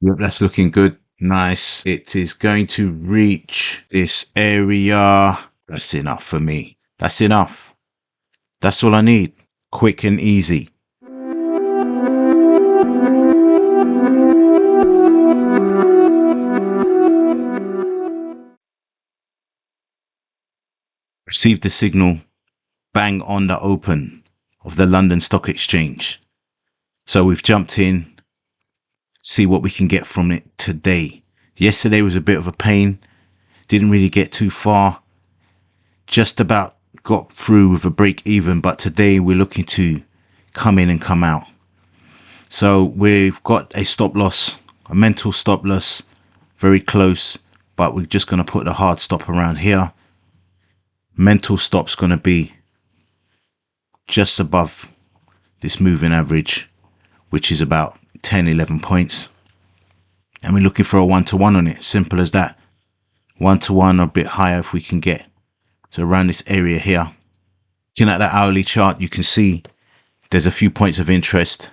Yep, that's looking good. Nice. It is going to reach this area. That's enough for me. That's enough. That's all I need. Quick and easy. Received the signal bang on the open of the London Stock Exchange. So we've jumped in, see what we can get from it today. Yesterday was a bit of a pain. Didn't really get too far. Just about got through with a break even, but today we're looking to come in and come out. So we've got a stop loss, a mental stop loss, very close, but we're just going to put a hard stop around here. Mental stop's going to be just above this moving average, which is about 10-11 points, and we're looking for a 1-to-1 on it. Simple as that. 1-to-1 or a bit higher if we can get. So around this area here. Looking at the hourly chart, you can see there's a few points of interest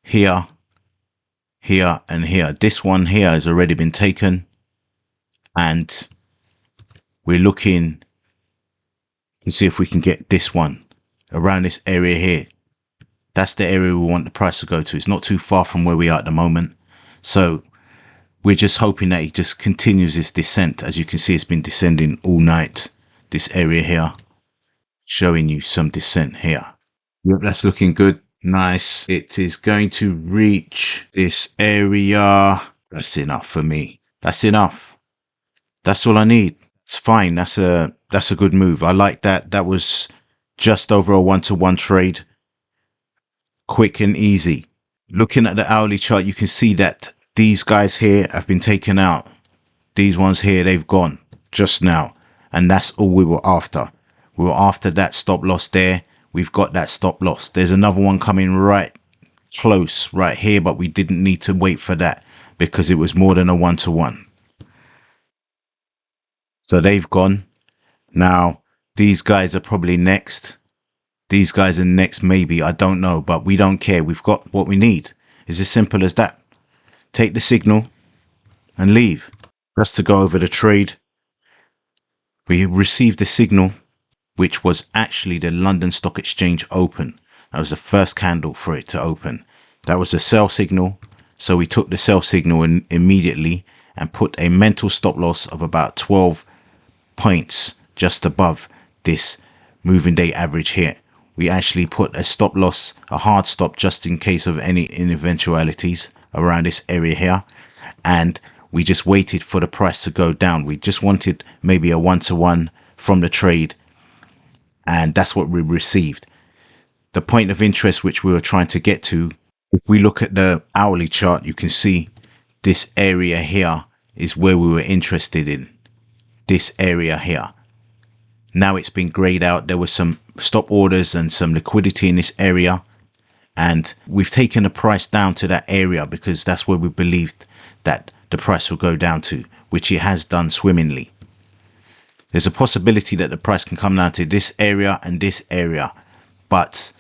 here, here, and here. This one here has already been taken, and we're looking to see if we can get this one around this area here. That's the area we want the price to go to. It's not too far from where we are at the moment. So we're just hoping that it just continues this descent. As you can see, it's been descending all night. This area here, showing you some descent here. Yep, that's looking good. Nice. It is going to reach this area. That's enough for me. That's enough. That's all I need. It's fine. That's a good move. I like that. That was just over a 1-to-1 trade. Quick and easy. Looking at the hourly chart, you can see that these guys here have been taken out. These ones here, they've gone just now. And that's all we were after. We were after that stop loss there. We've got that stop loss. There's another one coming right close right here, but we didn't need to wait for that because it was more than a 1-to-1. So they've gone. Now, these guys are probably next. These guys are next, maybe. I don't know, but we don't care. We've got what we need. It's as simple as that. Take the signal and leave. Just to go over the trade. We received the signal, which was actually the London Stock Exchange open. That was the first candle for it to open. That was the sell signal. So we took the sell signal immediately and put a mental stop loss of about 12 points just above this moving day average here. We actually put a stop loss, a hard stop, just in case of any eventualities around this area here. And we just waited for the price to go down. We just wanted maybe a 1-to-1 from the trade. And that's what we received. The point of interest which we were trying to get to, if we look at the hourly chart, you can see this area here is where we were interested in. This area here. Now it's been grayed out. There was some stop orders and some liquidity in this area. And we've taken the price down to that area because that's where we believed that the price will go down to, which it has done swimmingly. There's a possibility that the price can come down to this area and this area, but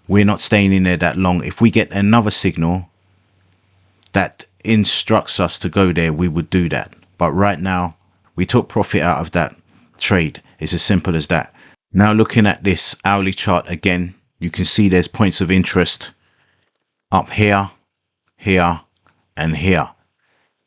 we're not staying in there that long. If we get another signal that instructs us to go there, we would do that. But right now, we took profit out of that trade. It's as simple as that. Now looking at this hourly chart again, you can see there's points of interest up here, here, and here.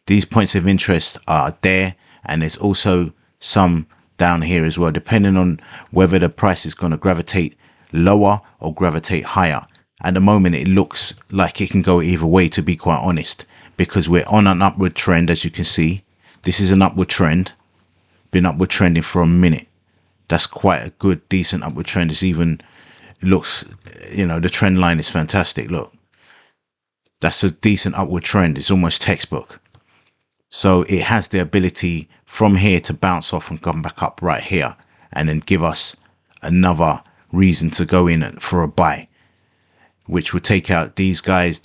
These points of interest are there, and there's also some down here as well, depending on whether the price is going to gravitate lower or gravitate higher. At the moment, it looks like it can go either way, to be quite honest, because we're on an upward trend. As you can see, this is an upward trend, been upward trending for a minute. That's quite a good, decent upward trend. It's even, it looks, you know, the trend line is fantastic. Look, that's a decent upward trend. It's almost textbook. So it has the ability from here to bounce off and come back up right here and then give us another reason to go in for a buy, which would take out these guys,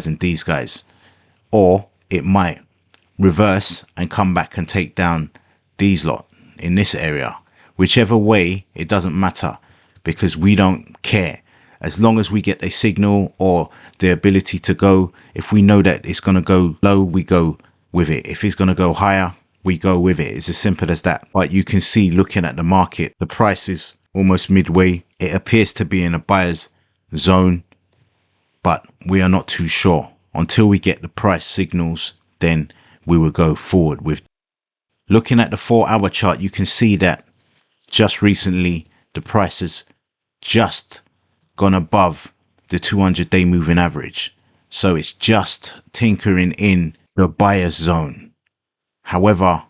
and these guys. Or it might reverse and come back and take down these lot in this area. Whichever way, it doesn't matter because we don't care. As long as we get a signal or the ability to go, if we know that it's going to go low, we go with it. If it's going to go higher, we go with it. It's as simple as that. But you can see, looking at the market, the price is almost midway. It appears to be in a buyer's zone, but we are not too sure. Until we get the price signals, then we will go forward with. Looking at the 4-hour chart, you can see that just recently the price has just gone above the 200-day moving average. So it's just tinkering in the buyer's zone. However,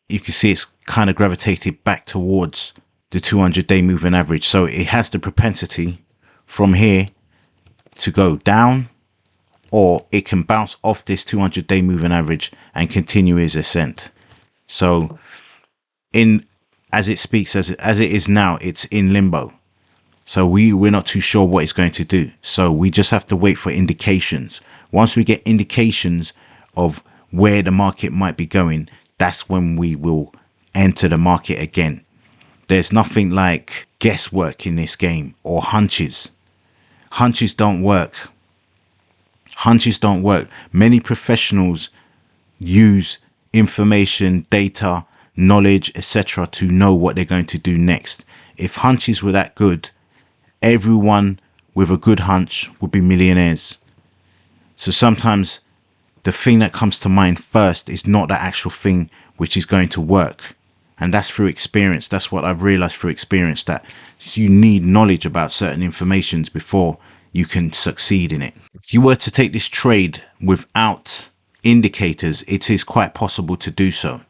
you can see it's kind of gravitated back towards the 200-day moving average. So it has the propensity from here to go down, or it can bounce off this 200-day moving average and continue its ascent. So as it speaks, as it is now, it's in limbo. So we're not too sure what it's going to do. So we just have to wait for indications. Once we get indications of where the market might be going, that's when we will enter the market again. There's nothing like guesswork in this game, or hunches. Hunches don't work. Hunches don't work. Many professionals use information, data, knowledge, etc. to know what they're going to do next. If hunches were that good, everyone with a good hunch would be millionaires. So sometimes the thing that comes to mind first is not the actual thing which is going to work. And that's through experience. That's what I've realized through experience, that you need knowledge about certain informations before you can succeed in it. If you were to take this trade without indicators, it is quite possible to do so.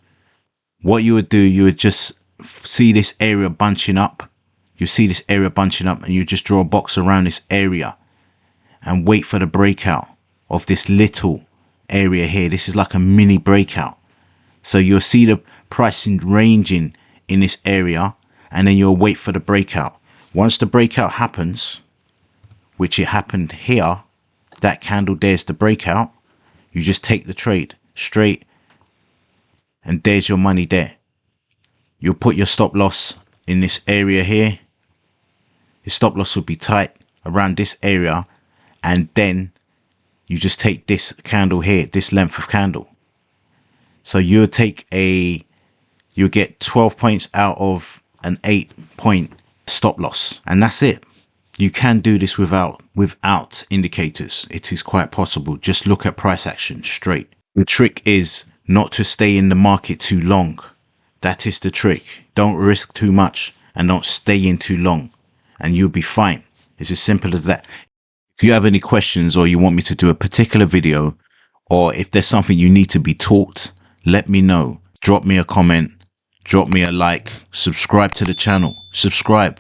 What you would do, you would just see this area bunching up. You see this area bunching up, and you just draw a box around this area and wait for the breakout of this little area here. This is like a mini breakout. So you'll see the pricing ranging in this area, and then you'll wait for the breakout. Once the breakout happens, which it happened here, that candle there's the breakout, you just take the trade straight, and there's your money there. You'll put your stop loss in this area here. Your stop loss will be tight around this area, and then you just take this candle here, this length of candle. So you'll get 12 points out of an 8-point stop loss, and that's it. You can do this without indicators. It is quite possible. Just look at price action straight. The trick is not to stay in the market too long. That is the trick. Don't risk too much and don't stay in too long, and you'll be fine. It's as simple as that. If you have any questions, or you want me to do a particular video, or if there's something you need to be taught, let me know. Drop me a comment, drop me a like, subscribe to the channel, subscribe.